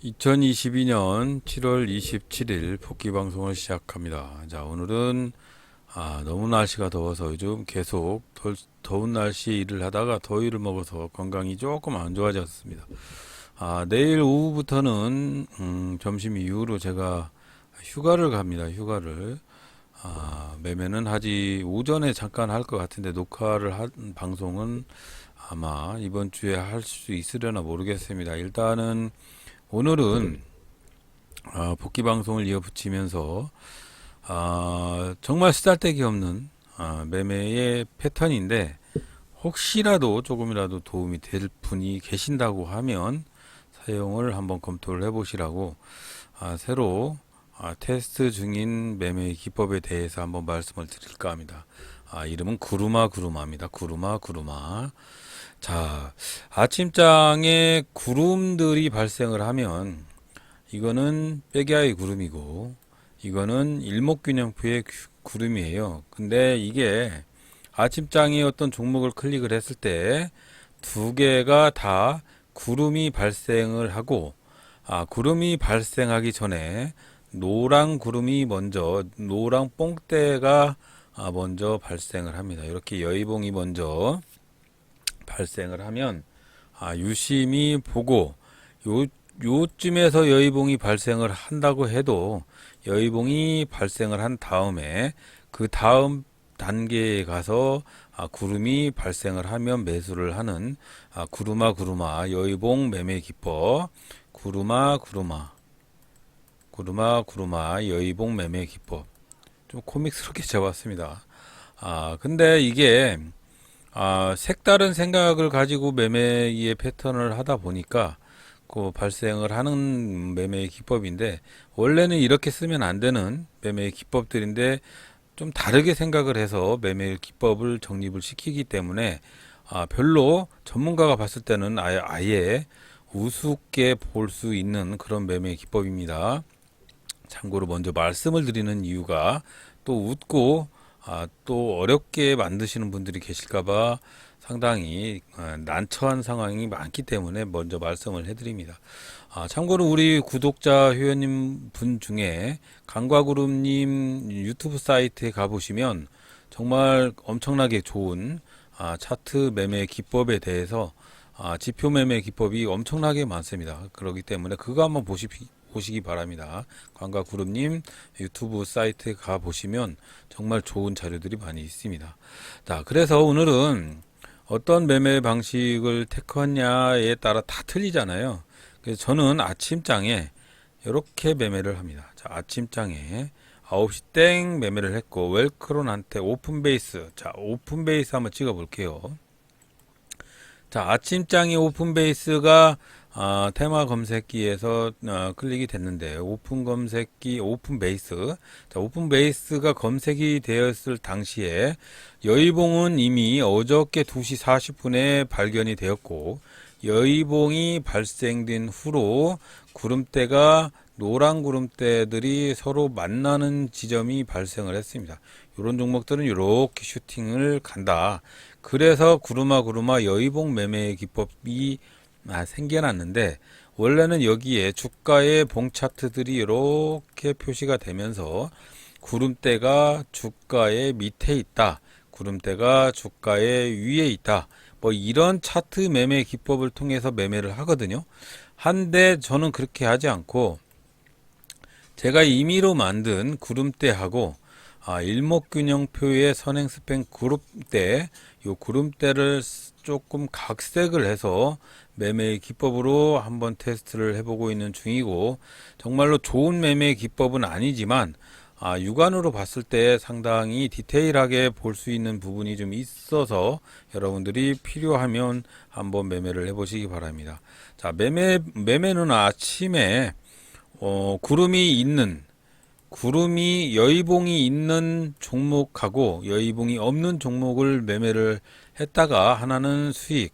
2022년 7월 27일 복귀 방송을 시작합니다. 자, 오늘은 너무 날씨가 더워서 요즘 계속 더운 날씨에 일을 하다가 더위를 먹어서 건강이 조금 안 좋아졌습니다. 내일 오후부터는 점심 이후로 제가 휴가를 갑니다. 휴가를. 매매는 하지 오전에 잠깐 할 것 같은데 녹화를 한 방송은 아마 이번 주에 할 수 있으려나 모르겠습니다. 일단은 오늘은 복귀 방송을 이어붙이면서 정말 쓰잘데기 없는 매매의 패턴인데 혹시라도 조금이라도 도움이 될 분이 계신다고 하면 사용을 한번 검토를 해보시라고 새로 테스트 중인 매매 기법에 대해서 한번 말씀을 드릴까 합니다. 이름은 구루마입니다. 구루마. 자, 아침장에 구름들이 발생을 하면 이거는 빼기야의 구름이고 이거는 일목균형표의 구름이에요. 근데 이게 아침장에 어떤 종목을 클릭을 했을 때 두 개가 다 구름이 발생을 하고 구름이 발생하기 전에 노랑 뽕대가 먼저 발생을 합니다. 이렇게 여의봉이 먼저 발생을 하면 유심히 보고 요쯤에서 여의봉이 발생을 한다고 해도 여의봉이 발생을 한 다음에 그 다음 단계에 가서 구름이 발생을 하면 매수를 하는 구루마 여의봉 매매 기법 구루마 여의봉 매매 기법 좀 코믹스럽게 잡았습니다. 근데 이게 색다른 생각을 가지고 매매의 패턴을 하다 보니까 그 발생을 하는 매매의 기법인데 원래는 이렇게 쓰면 안 되는 매매의 기법들인데 좀 다르게 생각을 해서 매매 기법을 정립을 시키기 때문에 별로 전문가가 봤을 때는 아예 우습게 볼 수 있는 그런 매매 기법입니다. 참고로 먼저 말씀을 드리는 이유가 또 웃고 또 어렵게 만드시는 분들이 계실까봐 상당히 난처한 상황이 많기 때문에 먼저 말씀을 해드립니다. 참고로 우리 구독자 회원님 분 중에 강과그룹님 유튜브 사이트에 가보시면 정말 엄청나게 좋은 차트 매매 기법에 대해서 지표 매매 기법이 엄청나게 많습니다. 그렇기 때문에 그거 한번 보시기 바랍니다. 관과그룹님 유튜브 사이트에 가보시면 정말 좋은 자료들이 많이 있습니다. 자, 그래서 오늘은 어떤 매매 방식을 택하냐에 따라 다 틀리잖아요. 그래서 저는 아침장에 이렇게 매매를 합니다. 자, 아침장에 9시 땡 매매를 했고 웰크론한테 오픈 베이스. 자, 오픈 베이스 한번 찍어 볼게요. 자, 아침장에 오픈 베이스가 테마 검색기에서 클릭이 됐는데 오픈 검색기 오픈 베이스. 자, 오픈 베이스가 검색이 되었을 당시에 여의봉은 이미 어저께 2시 40분에 발견이 되었고 여의봉이 발생된 후로 구름대가 노란 구름대들이 서로 만나는 지점이 발생을 했습니다. 이런 종목들은 이렇게 슈팅을 간다. 그래서 구루마 여의봉 매매 기법이 생겨났는데 원래는 여기에 주가의 봉 차트들이 이렇게 표시가 되면서 구름대가 주가의 밑에 있다. 구름대가 주가의 위에 있다. 뭐 이런 차트 매매 기법을 통해서 매매를 하거든요. 한데 저는 그렇게 하지 않고 제가 임의로 만든 구름대하고 일목균형표의 선행 스팽 구름대, 요 구름대를 조금 각색을 해서 매매 기법으로 한번 테스트를 해보고 있는 중이고 정말로 좋은 매매 기법은 아니지만 육안으로 봤을 때 상당히 디테일하게 볼 수 있는 부분이 좀 있어서 여러분들이 필요하면 한번 매매를 해보시기 바랍니다. 자, 매매는 아침에 구름이 여의봉이 있는 종목하고 여의봉이 없는 종목을 매매를 했다가 하나는 수익,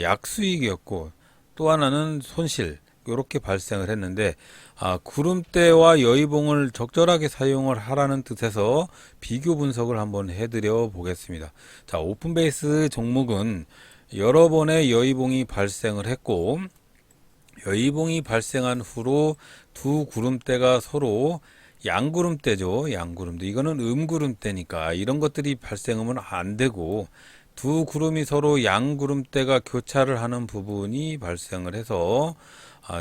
약수익이었고 또 하나는 손실 이렇게 발생을 했는데 구름대와 여의봉을 적절하게 사용을 하라는 뜻에서 비교 분석을 한번 해드려 보겠습니다. 자, 오픈베이스 종목은 여러 번의 여의봉이 발생을 했고 여의봉이 발생한 후로 두 구름대가 서로 양구름대죠. 양구름대. 이거는 음구름대니까 이런 것들이 발생하면 안 되고 두 구름이 서로 양구름대가 교차를 하는 부분이 발생을 해서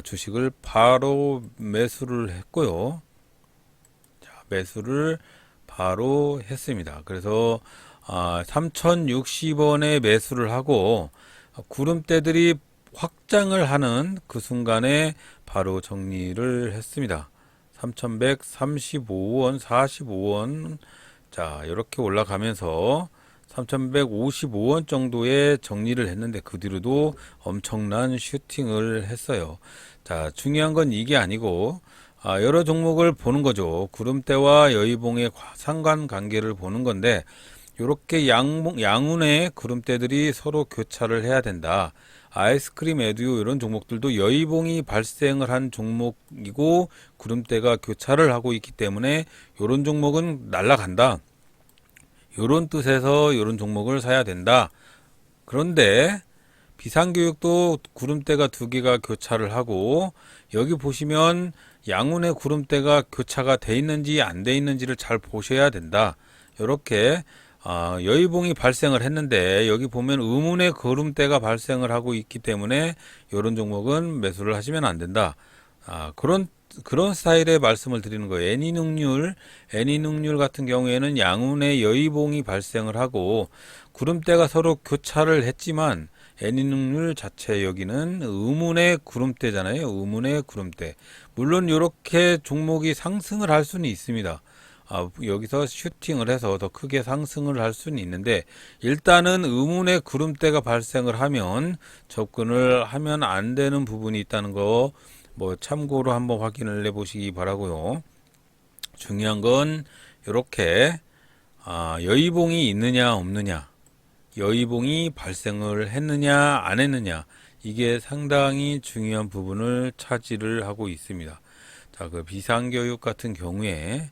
주식을 바로 매수를 했고요. 자, 매수를 바로 했습니다. 그래서 3060원에 매수를 하고 구름대들이 확장을 하는 그 순간에 바로 정리를 했습니다. 3135원, 45원, 자, 이렇게 올라가면서 3155원 정도에 정리를 했는데 그 뒤로도 엄청난 슈팅을 했어요. 자, 중요한 건 이게 아니고 여러 종목을 보는 거죠. 구름대와 여의봉의 상관관계를 보는 건데 이렇게 양운의 구름대들이 서로 교차를 해야 된다. 아이스크림 에듀 이런 종목들도 여의봉이 발생을 한 종목이고 구름대가 교차를 하고 있기 때문에 이런 종목은 날아간다. 이런 뜻에서 이런 종목을 사야 된다. 그런데 비상교육도 구름대가 두 개가 교차를 하고 여기 보시면 양운의 구름대가 교차가 돼 있는지 안 돼 있는지를 잘 보셔야 된다. 이렇게 여의봉이 발생을 했는데 여기 보면 음운의 구름대가 발생을 하고 있기 때문에 이런 종목은 매수를 하시면 안 된다. 그런 스타일의 말씀을 드리는 거예요. 애니능률 같은 경우에는 양운의 여의봉이 발생을 하고 구름대가 서로 교차를 했지만 애니능률 자체 여기는 음운의 구름대잖아요. 음운의 구름대. 물론 이렇게 종목이 상승을 할 수는 있습니다. 여기서 슈팅을 해서 더 크게 상승을 할 수는 있는데 일단은 음운의 구름대가 발생을 하면 접근을 하면 안 되는 부분이 있다는 거 참고로 한번 확인을 해 보시기 바라고요. 중요한 건 이렇게 여의봉이 있느냐 없느냐, 여의봉이 발생을 했느냐 안 했느냐, 이게 상당히 중요한 부분을 차지를 하고 있습니다. 자, 그 비상교육 같은 경우에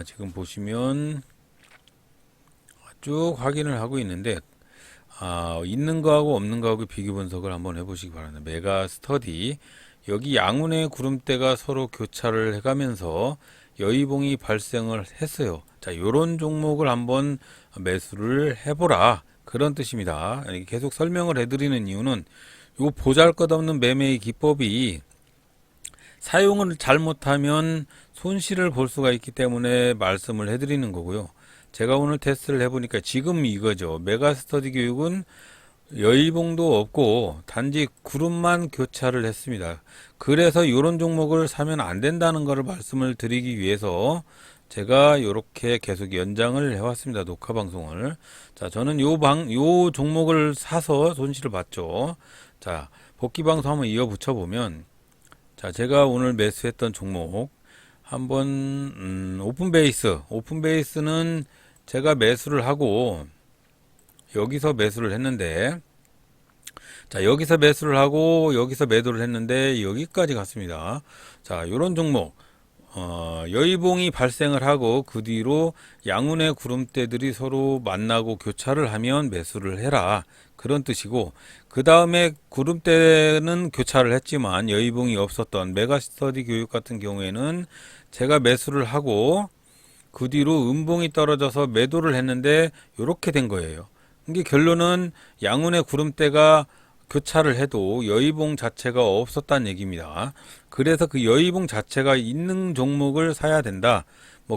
지금 보시면 쭉 확인을 하고 있는데 있는 거하고 없는 거하고 비교 분석을 한번 해보시기 바랍니다. 메가 스터디 여기 양운의 구름대가 서로 교차를 해가면서 여의봉이 발생을 했어요. 자, 요런 종목을 한번 매수를 해보라, 그런 뜻입니다. 계속 설명을 해드리는 이유는 요 보잘것없는 매매의 기법이 사용을 잘못하면 손실을 볼 수가 있기 때문에 말씀을 해드리는 거고요. 제가 오늘 테스트를 해보니까 지금 이거죠. 메가스터디 교육은 여의봉도 없고 단지 구름만 교차를 했습니다. 그래서 이런 종목을 사면 안 된다는 것을 말씀을 드리기 위해서 제가 이렇게 계속 연장을 해왔습니다. 녹화 방송을. 자, 저는 요 종목을 사서 손실을 봤죠. 자, 복귀 방송 한번 이어 붙여보면, 자, 제가 오늘 매수했던 종목 한번 오픈베이스는 제가 매수를 하고 여기서 매수를 했는데, 자, 여기서 매수를 하고 여기서 매도를 했는데 여기까지 갔습니다. 자, 요런 종목 여의봉이 발생을 하고 그 뒤로 양운의 구름대들이 서로 만나고 교차를 하면 매수를 해라, 그런 뜻이고, 그 다음에 구름대는 교차를 했지만 여의봉이 없었던 메가스터디 교육 같은 경우에는 제가 매수를 하고 그 뒤로 음봉이 떨어져서 매도를 했는데 이렇게 된 거예요. 이게 결론은 양운의 구름대가 교차를 해도 여의봉 자체가 없었다는 얘기입니다. 그래서 그 여의봉 자체가 있는 종목을 사야 된다.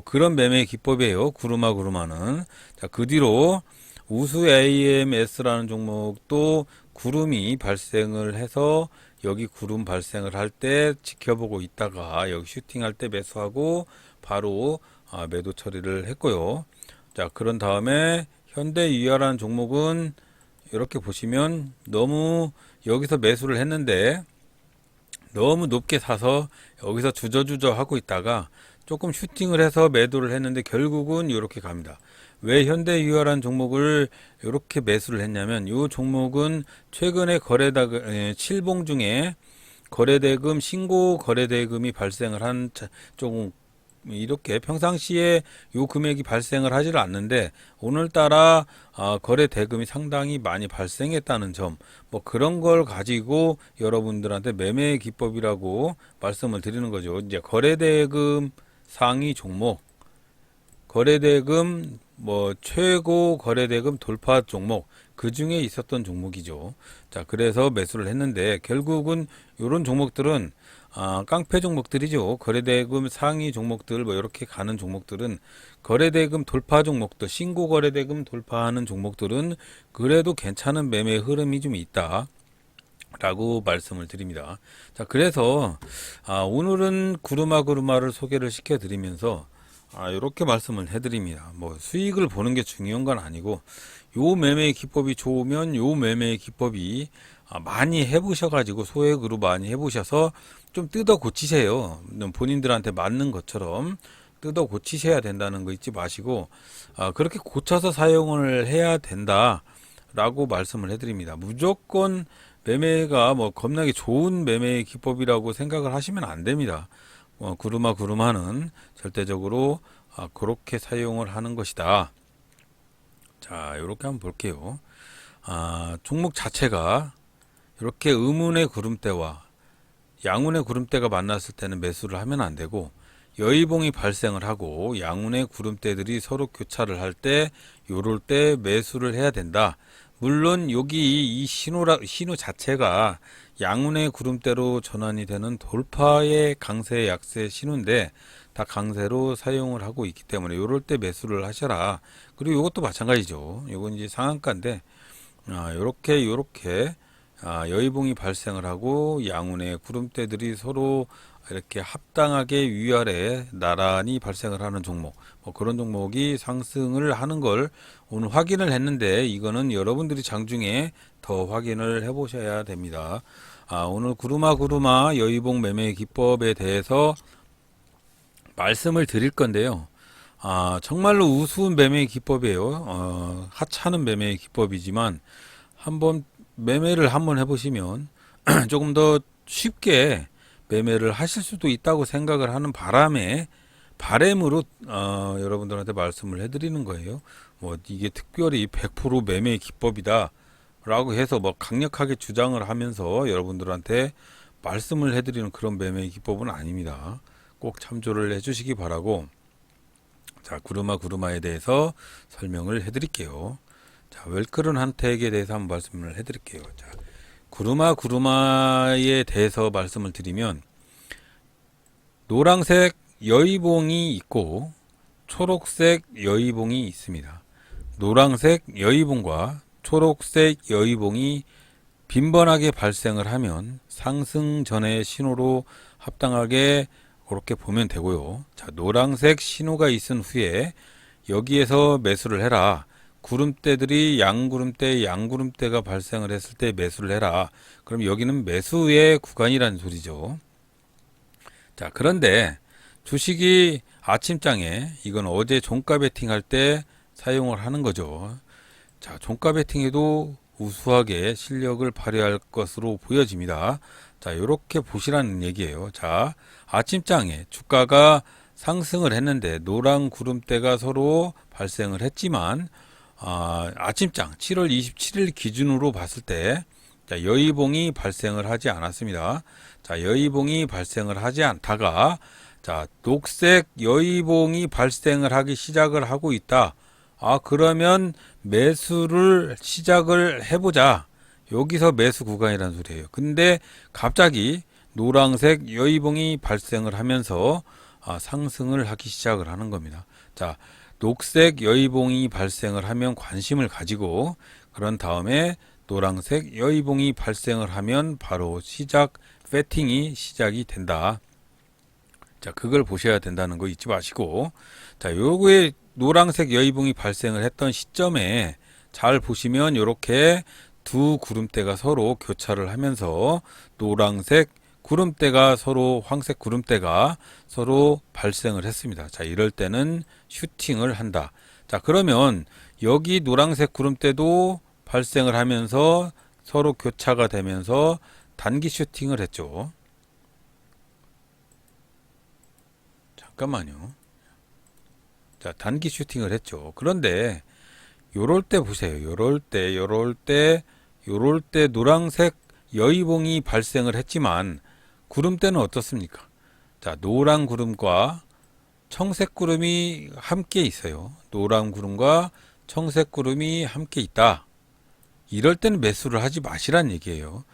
그런 매매 기법이에요. 구름하는. 자, 그 뒤로 우수 AMS라는 종목도 구름이 발생을 해서 여기 구름 발생을 할 때 지켜보고 있다가 여기 슈팅할 때 매수하고 바로 매도 처리를 했고요. 자, 그런 다음에 현대유아라는 종목은 이렇게 보시면 너무 여기서 매수를 했는데 너무 높게 사서 여기서 주저주저 하고 있다가 조금 슈팅을 해서 매도를 했는데 결국은 이렇게 갑니다. 왜 현대유아라는 종목을 이렇게 매수를 했냐면, 이 종목은 최근에 칠봉 중에 거래대금, 신고 거래대금이 발생을 한 조금 이렇게 평상시에 요 금액이 발생을 하지를 않는데 오늘따라 거래 대금이 상당히 많이 발생했다는 점, 뭐 그런 걸 가지고 여러분들한테 매매 기법이라고 말씀을 드리는 거죠. 이제 거래 대금 상위 종목, 거래 대금 뭐 최고 거래 대금 돌파 종목, 그 중에 있었던 종목이죠. 자, 그래서 매수를 했는데 결국은 요런 종목들은 깡패 종목들이죠. 거래대금 상위 종목들 뭐 이렇게 가는 종목들은 거래대금 돌파 종목들, 신고 거래대금 돌파하는 종목들은 그래도 괜찮은 매매 흐름이 좀 있다. 라고 말씀을 드립니다. 자, 그래서 오늘은 구루마구루마를 소개를 시켜 드리면서 이렇게 말씀을 해드립니다. 뭐 수익을 보는 게 중요한 건 아니고 요 매매 기법이 좋으면 요 매매 기법이 많이 해보셔가지고 소액으로 많이 해보셔서 좀 뜯어 고치세요. 본인들한테 맞는 것처럼 뜯어 고치셔야 된다는 거 잊지 마시고 그렇게 고쳐서 사용을 해야 된다라고 말씀을 해드립니다. 무조건 매매가 뭐 겁나게 좋은 매매 기법이라고 생각을 하시면 안 됩니다. 구루마는 절대적으로 그렇게 사용을 하는 것이다. 자, 이렇게 한번 볼게요. 종목 자체가 이렇게 음운의 구름대와 양운의 구름대가 만났을 때는 매수를 하면 안 되고, 여의봉이 발생을 하고 양운의 구름대들이 서로 교차를 할 때 요럴 때 매수를 해야 된다. 물론 여기 이 신호 자체가 양운의 구름대로 전환이 되는 돌파의 강세 약세 신호인데 다 강세로 사용을 하고 있기 때문에 요럴 때 매수를 하셔라. 그리고 요것도 마찬가지죠. 요건 이제 상한가인데 요렇게 여의봉이 발생을 하고 양운의 구름대들이 서로 이렇게 합당하게 위아래 나란히 발생을 하는 종목, 뭐 그런 종목이 상승을 하는 걸 오늘 확인을 했는데, 이거는 여러분들이 장중에 더 확인을 해 보셔야 됩니다. 오늘 구루마 여의봉 매매 기법에 대해서 말씀을 드릴 건데요. 정말로 우스운 매매 기법이에요. 하찮은 매매 기법이지만 한번 매매를 한번 해보시면 조금 더 쉽게 매매를 하실 수도 있다고 생각을 하는 바람으로 여러분들한테 말씀을 해드리는 거예요. 뭐 이게 특별히 100% 매매 기법이다 라고 해서 뭐 강력하게 주장을 하면서 여러분들한테 말씀을 해드리는 그런 매매 기법은 아닙니다. 꼭 참조를 해주시기 바라고, 자, 구루마에 대해서 설명을 해드릴게요. 자, 웰크른 한택에 대해서 한번 말씀을 해드릴게요. 자, 구루마에 대해서 말씀을 드리면 노란색 여의봉이 있고 초록색 여의봉이 있습니다. 노란색 여의봉과 초록색 여의봉이 빈번하게 발생을 하면 상승 전의 신호로 합당하게 그렇게 보면 되고요. 자, 노란색 신호가 있은 후에 여기에서 매수를 해라. 구름대들이 양구름대가 발생을 했을 때 매수를 해라. 그럼 여기는 매수의 구간이라는 소리죠. 자, 그런데 주식이 아침장에 이건 어제 종가 베팅 할 때 사용을 하는 거죠. 자, 종가 베팅에도 우수하게 실력을 발휘할 것으로 보여집니다. 자, 이렇게 보시라는 얘기예요. 자, 아침장에 주가가 상승을 했는데 노란 구름대가 서로 발생을 했지만 아침장 7월 27일 기준으로 봤을 때 자, 여의봉이 발생을 하지 않았습니다. 자, 여의봉이 발생을 하지 않다가 자, 녹색 여의봉이 발생을 하기 시작을 하고 있다. 그러면 매수를 시작을 해보자. 여기서 매수 구간이라는 소리예요. 근데 갑자기 노란색 여의봉이 발생을 하면서 상승을 하기 시작을 하는 겁니다. 자, 녹색 여의봉이 발생을 하면 관심을 가지고, 그런 다음에 노란색 여의봉이 발생을 하면 바로 배팅이 시작이 된다. 자, 그걸 보셔야 된다는 거 잊지 마시고, 자, 요거에 노란색 여의봉이 발생을 했던 시점에 잘 보시면 이렇게 두 구름대가 서로 교차를 하면서 노란색 구름대가 서로 황색 구름대가 서로 발생을 했습니다. 자, 이럴 때는 슈팅을 한다. 자, 그러면 여기 노란색 구름대도 발생을 하면서 서로 교차가 되면서 단기 슈팅을 했죠. 자, 잠깐만요. 자, 단기 슈팅을 했죠. 그런데 요럴 때 보세요. 요럴 때 노란색 여의봉이 발생을 했지만 구름대는 어떻습니까? 자, 노란 구름과 청색 구름이 함께 있어요. 노란 구름과 청색 구름이 함께 있다. 이럴 때는 매수를 하지 마시란 얘기예요.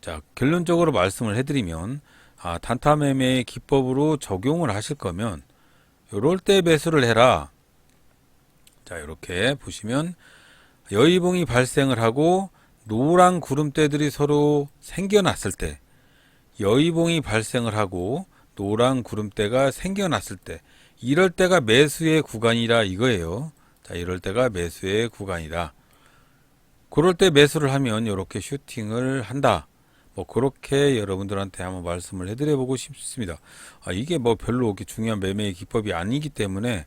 자, 결론적으로 말씀을 해드리면, 단타 매매 기법으로 적용을 하실 거면, 요럴 때 매수를 해라. 자, 이렇게 보시면, 여의봉이 발생을 하고, 노란 구름대들이 서로 생겨났을 때, 여의봉이 발생을 하고, 노란 구름대가 생겨났을 때, 이럴 때가 매수의 구간이라 이거예요. 자, 이럴 때가 매수의 구간이다. 그럴 때 매수를 하면 이렇게 슈팅을 한다. 뭐 그렇게 여러분들한테 한번 말씀을 해드려 보고 싶습니다. 이게 뭐 별로 그렇게 중요한 매매의 기법이 아니기 때문에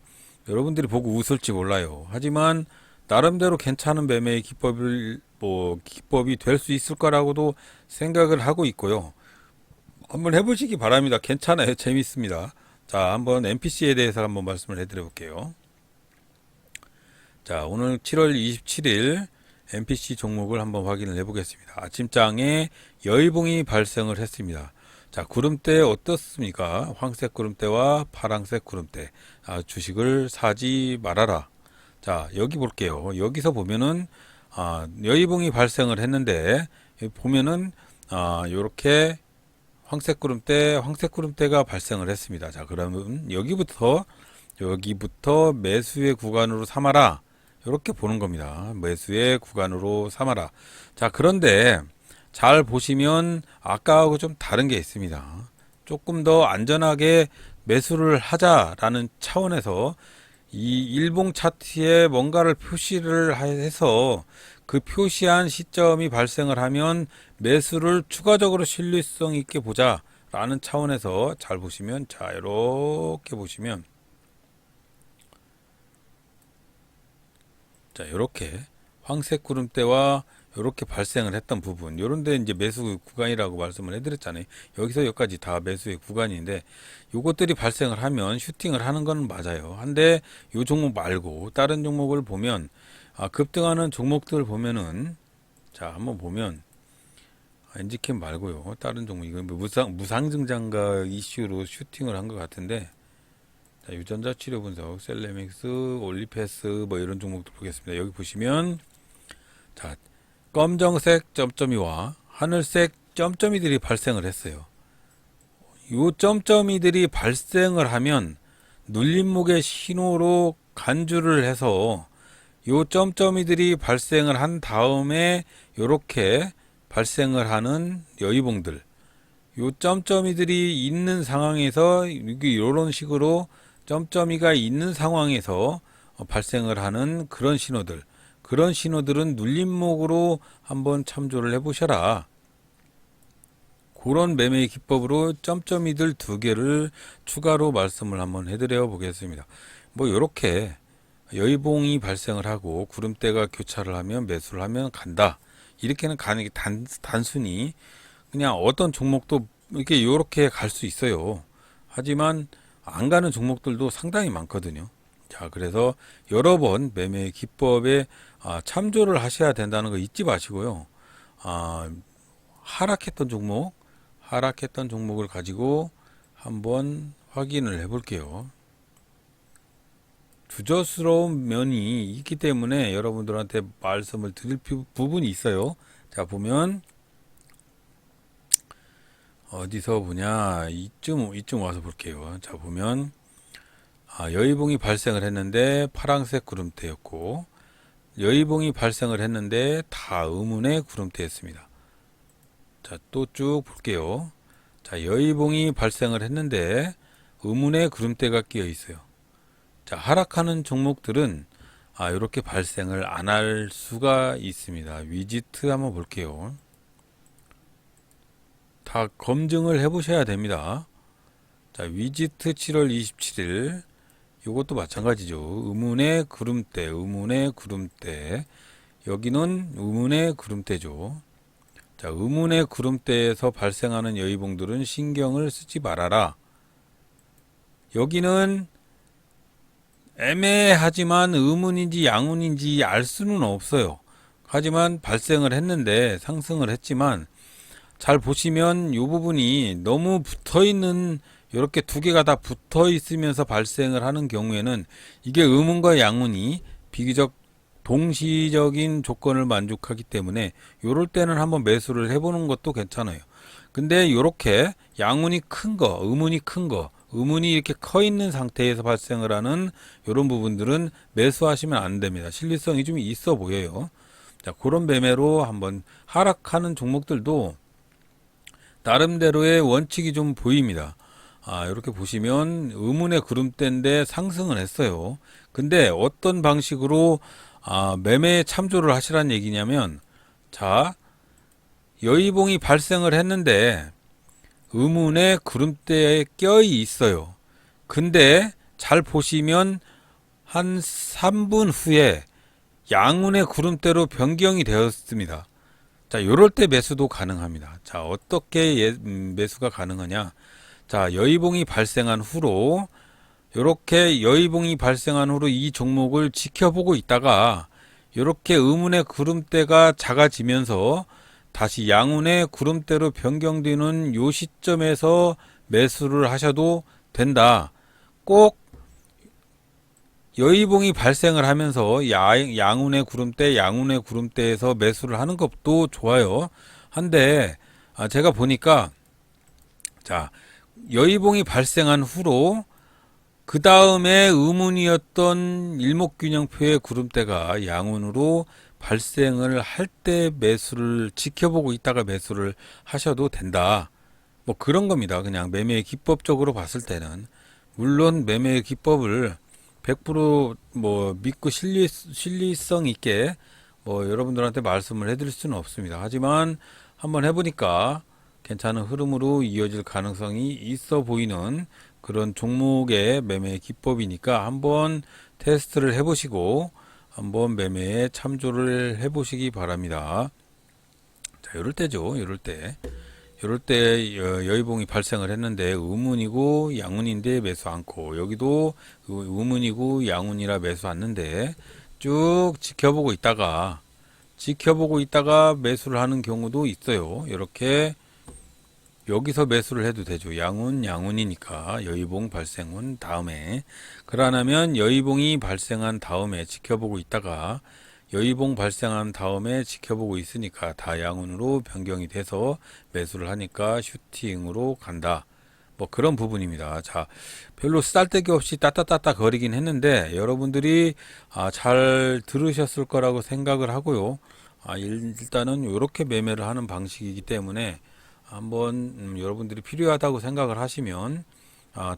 여러분들이 보고 웃을지 몰라요. 하지만 나름대로 괜찮은 매매의 기법이 될 수 있을 거라고도 생각을 하고 있고요. 한번 해보시기 바랍니다. 괜찮아요. 재밌습니다. 자, 한번 MPC에 대해서 한번 말씀을 해드려 볼게요. 자, 오늘 7월 27일 MPC 종목을 한번 확인을 해 보겠습니다. 아침장에 여의봉이 발생을 했습니다. 자, 구름대 어떻습니까? 황색 구름대와 파랑색 구름대. 주식을 사지 말아라. 자, 여기 볼게요. 여기서 보면은 여의봉이 발생을 했는데 보면은 요렇게 황색 구름대가 발생을 했습니다. 자, 그러면 여기부터 매수의 구간으로 삼아라. 이렇게 보는 겁니다. 매수의 구간으로 삼아라. 자, 그런데 잘 보시면 아까하고 좀 다른 게 있습니다. 조금 더 안전하게 매수를 하자라는 차원에서 이 일봉 차트에 뭔가를 표시를 해서 그 표시한 시점이 발생을 하면 매수를 추가적으로 신뢰성 있게 보자라는 차원에서 잘 보시면, 자, 이렇게 보시면, 자, 이렇게 황색 구름대와 이렇게 발생을 했던 부분, 요런데 이제 매수 구간이라고 말씀을 해드렸잖아요. 여기서 여기까지 다 매수의 구간인데, 요것들이 발생을 하면 슈팅을 하는 건 맞아요. 한데 요 종목 말고 다른 종목을 보면, 급등하는 종목들 보면은, 자, 한번 보면, 엔지캠 말고요. 다른 종목, 이건 무상증자인가 이슈로 슈팅을 한 것 같은데, 자, 유전자 치료 분석, 셀레믹스, 올리패스, 뭐 이런 종목들 보겠습니다. 여기 보시면, 자, 검정색 점점이와 하늘색 점점이들이 발생을 했어요. 이 점점이들이 발생을 하면 눌림목의 신호로 간주를 해서 이 점점이들이 발생을 한 다음에 이렇게 발생을 하는 여의봉들, 이 점점이들이 있는 상황에서 이런 식으로 점점이가 있는 상황에서 발생을 하는 그런 신호들, 그런 신호들은 눌림목으로 한번 참조를 해보셔라. 그런 매매 기법으로 점점이들 두 개를 추가로 말씀을 한번 해드려 보겠습니다. 뭐 이렇게 여의봉이 발생을 하고 구름대가 교차를 하면 매수를 하면 간다. 이렇게는 가는 게 단순히 그냥 어떤 종목도 이렇게 갈 수 있어요. 하지만 안 가는 종목들도 상당히 많거든요. 자, 그래서 여러 번 매매 기법에 참조를 하셔야 된다는 거 잊지 마시고요. 하락했던 종목을 가지고 한번 확인을 해 볼게요. 주저스러운 면이 있기 때문에 여러분들한테 말씀을 드릴 부분이 있어요. 자, 보면 어디서 보냐, 이쯤 와서 볼게요. 자, 보면 여의봉이 발생을 했는데 파랑색 구름대였고, 여의봉이 발생을 했는데 다 의문의 구름대였습니다. 자, 또 쭉 볼게요. 자, 여의봉이 발생을 했는데 의문의 구름대가 끼어 있어요. 자, 하락하는 종목들은 이렇게 발생을 안 할 수가 있습니다. 위지트 한번 볼게요. 다 검증을 해 보셔야 됩니다. 자, 위지트 7월 27일 이것도 마찬가지죠. 의문의 구름대, 여기는 의문의 구름대죠. 자, 의문의 구름대에서 발생하는 여의봉들은 신경을 쓰지 말아라. 여기는 애매하지만 음운인지 양운인지 알 수는 없어요. 하지만 발생을 했는데 상승을 했지만 잘 보시면 이 부분이 너무 붙어 있는, 이렇게 두 개가 다 붙어 있으면서 발생을 하는 경우에는 이게 음운과 양운이 비교적 동시적인 조건을 만족하기 때문에 요럴 때는 한번 매수를 해보는 것도 괜찮아요. 근데 요렇게 양운이 큰 거, 음운이 큰 거, 음운이 이렇게 커 있는 상태에서 발생을 하는 요런 부분들은 매수하시면 안 됩니다. 실리성이 좀 있어 보여요. 자, 그런 매매로 한번 하락하는 종목들도 나름대로의 원칙이 좀 보입니다. 이렇게 보시면 음운의 구름대인데 상승을 했어요. 근데 어떤 방식으로 매매에 참조를 하시라는 얘기냐면, 자, 여의봉이 발생을 했는데 음운의 구름대에 껴 있어요. 근데 잘 보시면 한 3분 후에 양운의 구름대로 변경이 되었습니다. 자, 요럴 때 매수도 가능합니다. 자, 어떻게 매수가 가능하냐? 자, 여의봉이 발생한 후로, 요렇게 여의봉이 발생한 후로 이 종목을 지켜보고 있다가 요렇게 음운의 구름대가 작아지면서 다시 양운의 구름대로 변경되는 요 시점에서 매수를 하셔도 된다. 꼭 여의봉이 발생을 하면서 양운의 구름대, 양운의 구름대에서 매수를 하는 것도 좋아요. 한데 제가 보니까, 자, 여의봉이 발생한 후로 그 다음에 음운이었던 일목균형표의 구름대가 양운으로 발생을 할 때 매수를 지켜보고 있다가 매수를 하셔도 된다. 뭐 그런 겁니다. 그냥 매매 기법적으로 봤을 때는. 물론 매매 기법을 100% 믿고 신뢰성 있게 여러분들한테 말씀을 해드릴 수는 없습니다. 하지만 한번 해보니까 괜찮은 흐름으로 이어질 가능성이 있어 보이는 그런 종목의 매매 기법이니까 한번 테스트를 해보시고 한번 매매에 참조를 해보시기 바랍니다. 자, 요럴 때죠. 요럴 때 여의봉이 발생을 했는데 음운이고 양운인데 매수 않고, 여기도 음운이고 양운이라 매수 않는데 쭉 지켜보고 있다가 매수를 하는 경우도 있어요. 이렇게 여기서 매수를 해도 되죠. 양운이니까 여의봉 발생은 다음에, 그러려면 여의봉이 발생한 다음에 지켜보고 있다가 여의봉 발생한 다음에 지켜보고 있으니까 다 양운으로 변경이 돼서 매수를 하니까 슈팅으로 간다. 뭐 그런 부분입니다. 자, 별로 쓸데기 없이 따따따따 거리긴 했는데 여러분들이 잘 들으셨을 거라고 생각을 하고요. 일단은 이렇게 매매를 하는 방식이기 때문에 한번 여러분들이 필요하다고 생각을 하시면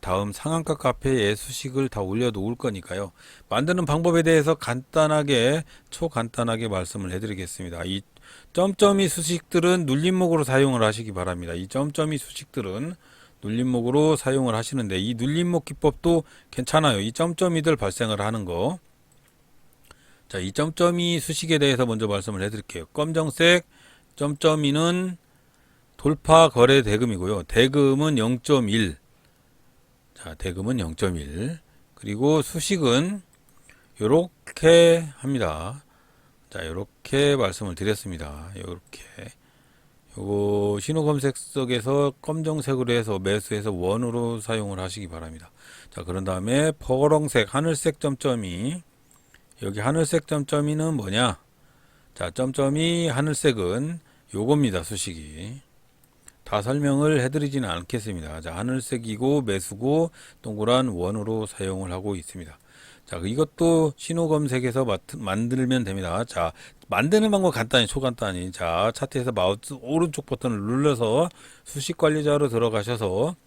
다음 상한가 카페에 수식을 다 올려놓을 거니까요. 만드는 방법에 대해서 초간단하게 말씀을 해드리겠습니다. 이 점점이 수식들은 눌림목으로 사용을 하시기 바랍니다. 이 점점이 수식들은 눌림목으로 사용을 하시는데 이 눌림목 기법도 괜찮아요. 이 점점이들 발생을 하는 거. 자, 이 점점이 수식에 대해서 먼저 말씀을 해드릴게요. 검정색 점점이는 돌파 거래 대금이고요. 대금은 0.1. 자, 대금은 0.1. 그리고 수식은 요렇게 합니다. 자, 요렇게 말씀을 드렸습니다. 요렇게. 요거 신호 검색 속에서 검정색으로 해서 매수해서 원으로 사용을 하시기 바랍니다. 자, 그런 다음에 퍼렁색, 하늘색 점점이, 여기 하늘색 점점이는 뭐냐? 자, 점점이 하늘색은 요겁니다. 수식이. 다 설명을 해드리지는 않겠습니다. 자, 하늘색이고 매수고 동그란 원으로 사용을 하고 있습니다. 자, 이것도 신호 검색에서 만들면 됩니다. 자, 만드는 방법 간단히, 초간단히. 자, 차트에서 마우스 오른쪽 버튼을 눌러서 수식 관리자로 들어가셔서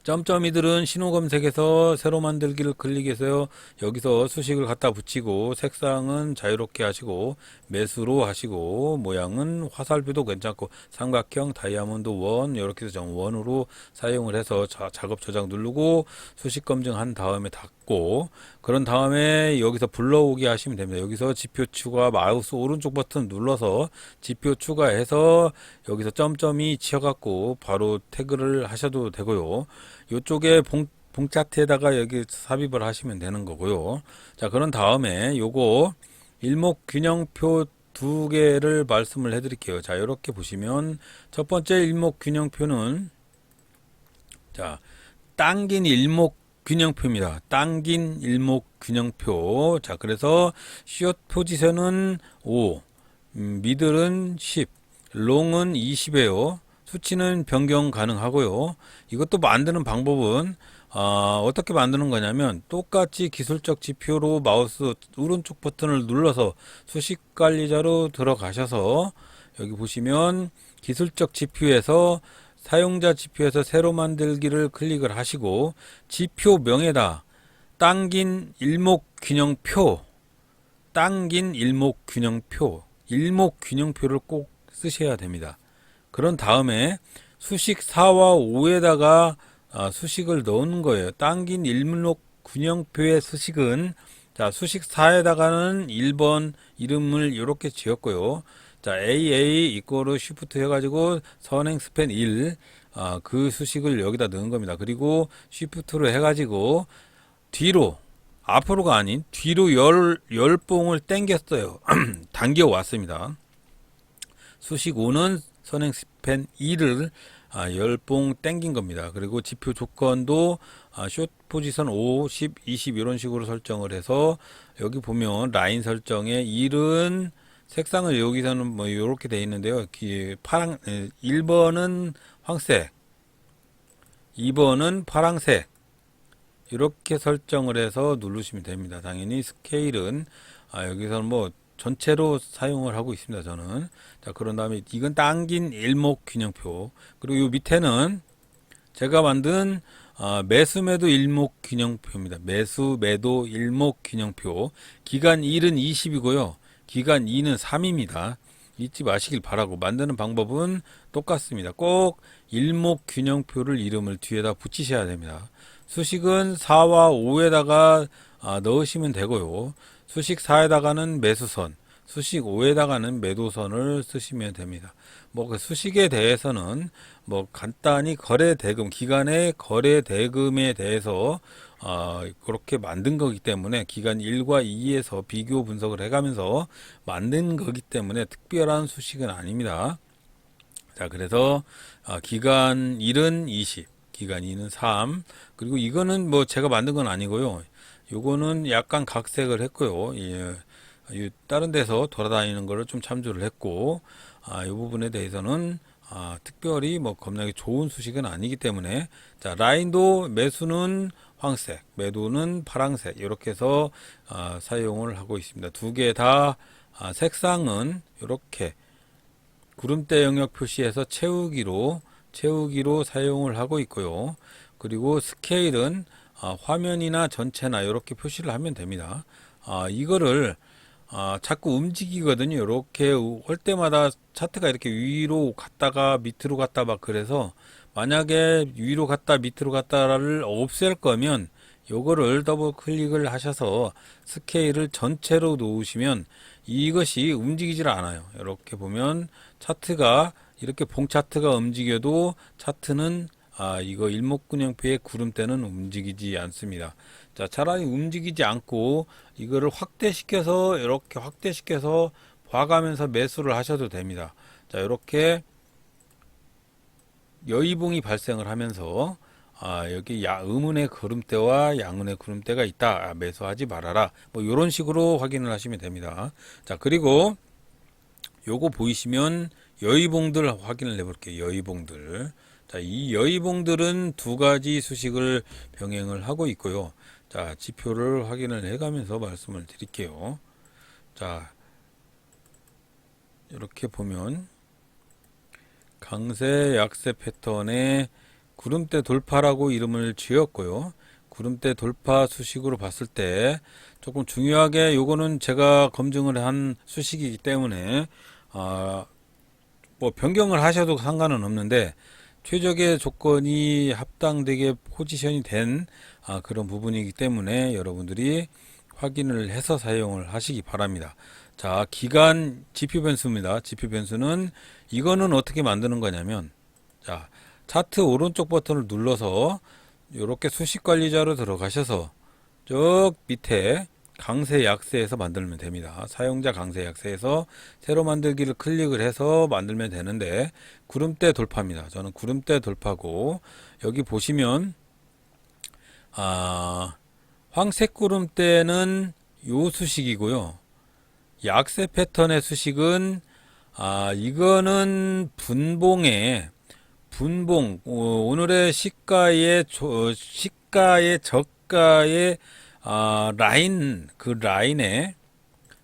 점점이들은 신호 검색에서 새로 만들기를 클릭해서요. 여기서 수식을 갖다 붙이고 색상은 자유롭게 하시고 매수로 하시고 모양은 화살표도 괜찮고 삼각형, 다이아몬드 원 이렇게 해서 원으로 사용을 해서 작업 저장 누르고 수식 검증한 다음에 닫고, 그런 다음에 여기서 불러오게 하시면 됩니다. 여기서 지표 추가 마우스 오른쪽 버튼 눌러서 지표 추가해서 여기서 점점이 치여갖고 바로 태그를 하셔도 되고요. 이쪽에 봉차트에다가 여기 삽입을 하시면 되는 거고요. 자, 그런 다음에 요거 일목균형표 두 개를 말씀을 해드릴게요. 자, 이렇게 보시면 첫 번째 일목균형표는 자, 당긴 일목균형표입니다. 당긴 일목균형표. 자, 그래서 숏 포지션은 5, 미들은 10, 롱은 20이에요. 수치는 변경 가능하고요. 이것도 만드는 방법은 어떻게 만드는 거냐면 똑같이 기술적 지표로 마우스 오른쪽 버튼을 눌러서 수식 관리자로 들어가셔서 여기 보시면 기술적 지표에서 사용자 지표에서 새로 만들기를 클릭을 하시고 지표명에다 당긴 일목균형표 일목균형표를 꼭 쓰셔야 됩니다. 그런 다음에 수식 4와 5에다가 수식을 넣는 거예요. 당긴 일목균형표의 수식은 자, 수식 4에다가는 1번 이름을 이렇게 지었고요. 자, AA 이꼬르 쉬프트 해가지고 선행 스팬 1, 그 수식을 여기다 넣은 겁니다. 그리고 쉬프트로 해가지고 뒤로, 앞으로가 아닌 뒤로 열 봉을 당겼어요. 당겨 왔습니다. 수식 5는 선행 스팬 2를 10봉 당긴 겁니다. 그리고 지표 조건도 숏 포지션 5, 10, 20 이런 식으로 설정을 해서 여기 보면 라인 설정에 1은 색상을 여기서는 뭐 이렇게 돼 있는데요. 파랑 1번은 황색, 2번은 파랑색 이렇게 설정을 해서 누르시면 됩니다. 당연히 스케일은 여기서는 뭐 전체로 사용을 하고 있습니다. 저는. 자, 그런 다음에 이건 당긴 일목균형표. 그리고 이 밑에는 제가 만든 매수 매도 일목균형표입니다. 매수 매도 일목균형표. 기간 1은 20이고요. 기간 2는 3입니다. 잊지 마시길 바라고 만드는 방법은 똑같습니다. 꼭 일목균형표를 이름을 뒤에다 붙이셔야 됩니다. 수식은 4와 5에다가 넣으시면 되고요. 수식 4에다가는 매수선, 수식 5에다가는 매도선을 쓰시면 됩니다. 뭐 그 수식에 대해서는 뭐 간단히 거래 대금, 기간의 거래 대금에 대해서 그렇게 만든 거기 때문에 기간 1과 2에서 비교 분석을 해가면서 만든 거기 때문에 특별한 수식은 아닙니다. 자, 그래서 기간 1은 20, 기간 2는 3, 그리고 이거는 뭐 제가 만든 건 아니고요. 요거는 약간 각색을 했고요. 다른 데서 돌아다니는 거를 좀 참조를 했고, 이 부분에 대해서는 특별히 뭐 겁나게 좋은 수식은 아니기 때문에 자, 라인도 매수는 황색, 매도는 파랑색 이렇게 해서 사용을 하고 있습니다. 두 개 다 색상은 이렇게 구름대 영역 표시해서 채우기로 사용을 하고 있고요. 그리고 스케일은 화면이나 전체나 이렇게 표시를 하면 됩니다. 이거를 자꾸 움직이거든요. 이렇게 할 때마다 차트가 이렇게 위로 갔다가 밑으로 갔다 막 그래서 만약에 위로 갔다 밑으로 갔다를 없앨 거면 요거를 더블 클릭을 하셔서 스케일을 전체로 놓으시면 이것이 움직이질 않아요. 이렇게 보면 차트가 이렇게 봉 차트가 움직여도 차트는 이거 일목균형표의 구름대는 움직이지 않습니다. 자, 차라리 움직이지 않고 이거를 확대시켜서 이렇게 확대시켜서 봐가면서 매수를 하셔도 됩니다. 자, 이렇게 여의봉이 발생을 하면서 여기 음운의 구름대와 양운의 구름대가 있다. 매수하지 말아라. 뭐 이런 식으로 확인을 하시면 됩니다. 자, 그리고 요거 보이시면 여의봉들 확인을 해볼게요. 여의봉들. 자, 이 여의봉들은 두 가지 수식을 병행을 하고 있고요. 자, 지표를 확인을 해가면서 말씀을 드릴게요. 자, 이렇게 보면 강세 약세 패턴의 구름대 돌파라고 이름을 지었고요. 구름대 돌파 수식으로 봤을 때 조금 중요하게 요거는 제가 검증을 한 수식이기 때문에 뭐 변경을 하셔도 상관은 없는데 최적의 조건이 합당되게 포지션이 된 그런 부분이기 때문에 여러분들이 확인을 해서 사용을 하시기 바랍니다. 자, 기간 지표 변수입니다. 지표 변수는 이거는 어떻게 만드는 거냐면 자, 차트 오른쪽 버튼을 눌러서 이렇게 수식 관리자로 들어가셔서 저 밑에 강세 약세에서 만들면 됩니다. 사용자 강세 약세에서 새로 만들기를 클릭을 해서 만들면 되는데 구름대 돌파입니다. 저는 구름대 돌파고 여기 보시면 황색 구름대는 요 수식이고요. 약세 패턴의 수식은 이거는 분봉 오늘의 시가의 저가의 라인 그 라인에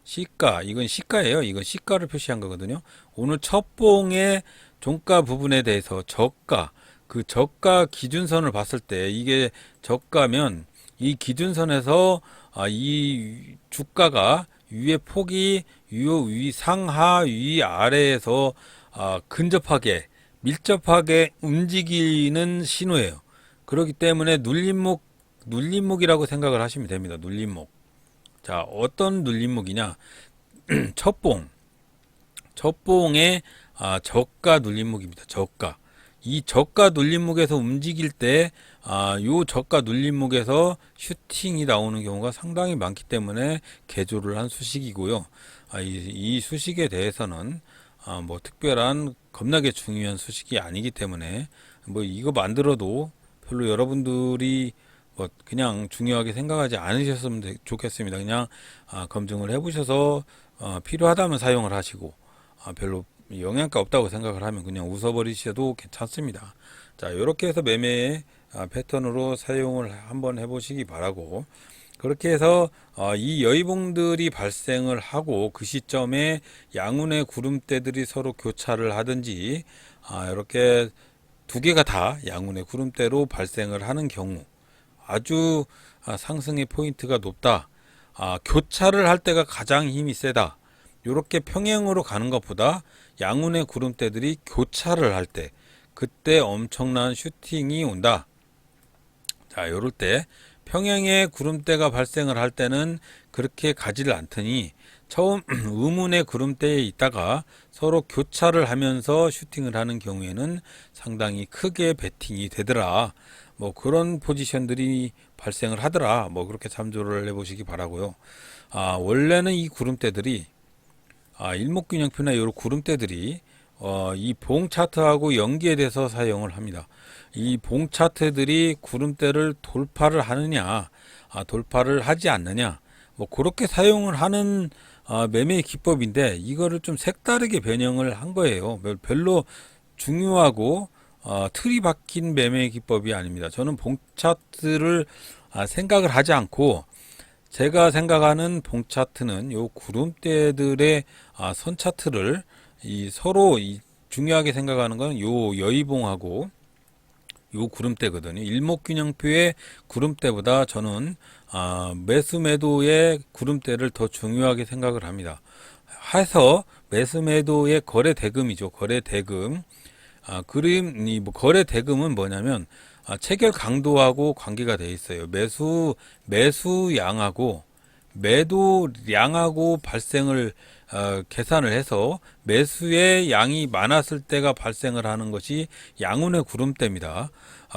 시가 이건 시가예요. 이건 시가를 표시한 거거든요. 오늘 첫 봉의 종가 부분에 대해서 저가 그 저가 기준선을 봤을 때 이게 저가면 이 기준선에서 이 주가가 위의 폭이 위 상하 위 아래에서 근접하게 밀접하게 움직이는 신호예요. 그렇기 때문에 눌림목이라고 생각을 하시면 됩니다. 눌림목. 자, 어떤 눌림목이냐? 첫봉의 저가 눌림목입니다. 저가. 이 저가 눌림목에서 움직일 때, 요 저가 눌림목에서 슈팅이 나오는 경우가 상당히 많기 때문에 개조를 한 수식이고요. 이 수식에 대해서는 뭐 특별한 겁나게 중요한 수식이 아니기 때문에 뭐 이거 만들어도 별로 여러분들이 뭐 그냥 중요하게 생각하지 않으셨으면 좋겠습니다. 그냥 검증을 해보셔서 필요하다면 사용을 하시고 별로 영양가 없다고 생각을 하면 그냥 웃어버리셔도 괜찮습니다. 자, 이렇게 해서 매매 패턴으로 사용을 한번 해보시기 바라고, 그렇게 해서 이 여의봉들이 발생을 하고 그 시점에 양운의 구름대들이 서로 교차를 하든지 이렇게 두 개가 다 양운의 구름대로 발생을 하는 경우 아주 상승의 포인트가 높다. 교차를 할 때가 가장 힘이 세다. 이렇게 평행으로 가는 것보다 양운의 구름대들이 교차를 할 때 그때 엄청난 슈팅이 온다. 자, 요럴 때 평행의 구름대가 발생을 할 때는 그렇게 가지를 않더니 처음 의문의 구름대에 있다가 서로 교차를 하면서 슈팅을 하는 경우에는 상당히 크게 베팅이 되더라. 뭐 그런 포지션들이 발생을 하더라. 뭐 그렇게 참조를 해보시기 바라고요. 원래는 이 구름대들이 일목균형표나 이런 구름대들이 이 봉 차트하고 연계돼서 사용을 합니다. 이 봉 차트들이 구름대를 돌파를 하느냐, 돌파를 하지 않느냐, 뭐 그렇게 사용을 하는 매매 기법인데 이거를 좀 색다르게 변형을 한 거예요. 별로 중요하고 틀이 박힌 매매 기법이 아닙니다. 저는 봉 차트를 생각을 하지 않고 제가 생각하는 봉 차트는 요 구름대들의 선 차트를 서로 중요하게 생각하는 건 요 여의봉하고 요 구름대거든요. 일목균형표의 구름대보다 저는 매수 매도의 구름대를 더 중요하게 생각을 합니다. 해서 매수 매도의 거래 대금이죠. 거래 대금. 뭐 거래 대금은 뭐냐면 체결 강도하고 관계가 돼 있어요. 매수 양하고 매도 양하고 발생을 계산을 해서 매수의 양이 많았을 때가 발생을 하는 것이 양운의 구름대입니다.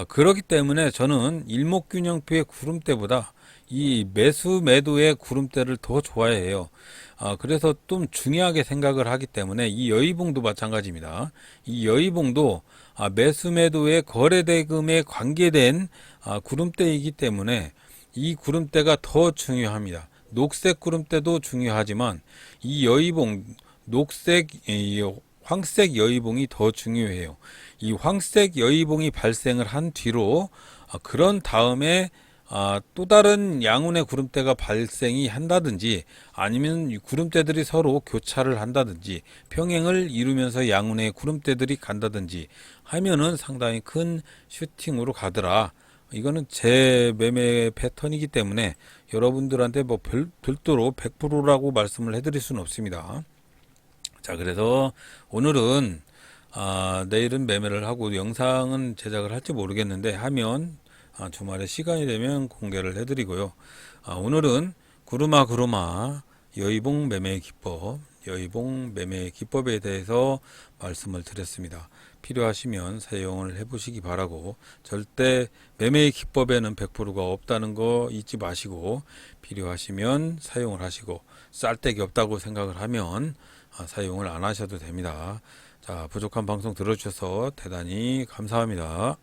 그렇기 때문에 저는 일목균형표의 구름대보다 이 매수 매도의 구름대를 더 좋아해요. 그래서 좀 중요하게 생각을 하기 때문에 이 여의봉도 마찬가지입니다. 이 여의봉도 매수 매도의 거래 대금에 관계된 구름대이기 때문에 이 구름대가 더 중요합니다. 녹색 구름대도 중요하지만 이 여의봉 황색 여의봉이 더 중요해요. 이 황색 여의봉이 발생을 한 뒤로 그런 다음에 또 다른 양운의 구름대가 발생이 한다든지 아니면 이 구름대들이 서로 교차를 한다든지 평행을 이루면서 양운의 구름대들이 간다든지 하면은 상당히 큰 슈팅으로 가더라. 이거는 제 매매 패턴이기 때문에 여러분들한테 뭐 별도로 100%라고 말씀을 해드릴 수는 없습니다. 자, 그래서 오늘은 내일은 매매를 하고 영상은 제작을 할지 모르겠는데 하면 주말에 시간이 되면 공개를 해드리고요. 오늘은 구루마 여의봉 매매 기법 여의봉 매매 기법에 대해서 말씀을 드렸습니다. 필요하시면 사용을 해보시기 바라고, 절대 매매 기법에는 100%가 없다는 거 잊지 마시고, 필요하시면 사용을 하시고, 쌀데기 없다고 생각을 하면 사용을 안 하셔도 됩니다. 자, 부족한 방송 들어주셔서 대단히 감사합니다.